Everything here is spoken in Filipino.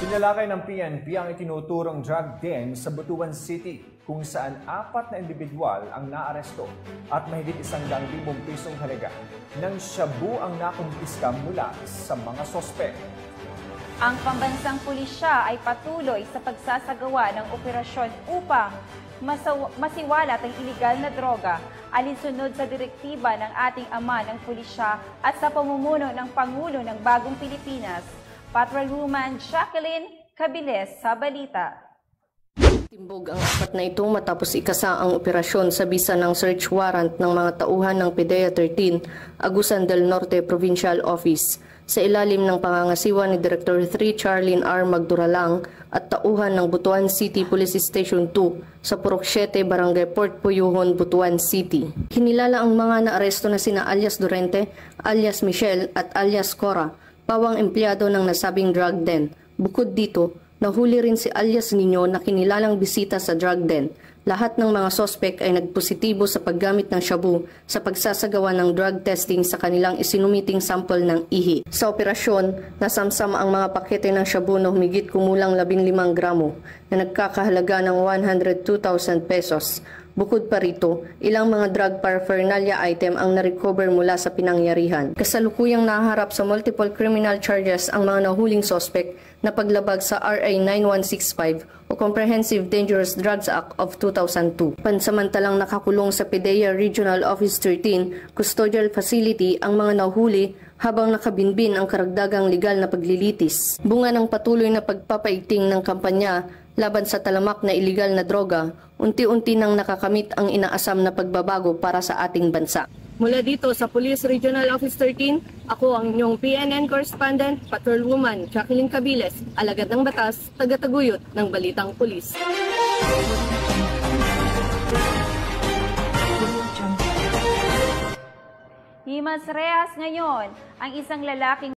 Sinalakay ng PNP ang itinuturong drug den sa Butuan City kung saan 4 na individual ang naaresto at mahigit 100,000 pisong halaga ng shabu ang nakumpiska mula sa mga sospek. Ang pambansang pulisya ay patuloy sa pagsasagawa ng operasyon upang masiwalat ang iligal na droga alinsunod sa direktiba ng ating ama ng pulisya at sa pamumuno ng Pangulo ng Bagong Pilipinas. Patrolwoman Jacqueline Cabiles sa balita. Timbog ang 4 na ito matapos ikasa ang operasyon sa bisa ng search warrant ng mga tauhan ng PDEA 13, Agusan del Norte Provincial Office sa ilalim ng pangangasiwa ni Director 3 Charlene R. Magduralang at tauhan ng Butuan City Police Station 2 sa Purok 7, Barangay Port Puyuhon, Butuan City. Kinilala ang mga naaresto na sina alias Durente, alias Michelle at alias Cora, pawang empleyado ng nasabing drug den. Bukod dito, nahuli rin si alias Nino na kinilalang bisita sa drug den. Lahat ng mga sospek ay nagpositibo sa paggamit ng shabu sa pagsasagawa ng drug testing sa kanilang isinumiting sample ng ihi. Sa operasyon, nasamsam ang mga pakete ng shabu na humigit kumulang 15 gramo na nagkakahalaga ng 102,000 pesos. Bukod pa rito, ilang mga drug paraphernalia item ang na-recover mula sa pinangyarihan. Kasalukuyang naharap sa multiple criminal charges ang mga nahuling sospek na paglabag sa RA 9165 o Comprehensive Dangerous Drugs Act of 2002. Pansamantalang nakakulong sa PDEA Regional Office 13 Custodial Facility ang mga nahuli habang nakabinbin ang karagdagang legal na paglilitis. Bunga ng patuloy na pagpapaigting ng kampanya laban sa talamak na iligal na droga, unti-unti nang nakakamit ang inaasam na pagbabago para sa ating bansa. Mula dito sa Police Regional Office 13, ako ang inyong PNN Correspondent, Patrolwoman Jacqueline Cabiles, alagad ng batas, tagataguyod ng Balitang Pulis. Himas rehas ngayon ang isang lalaking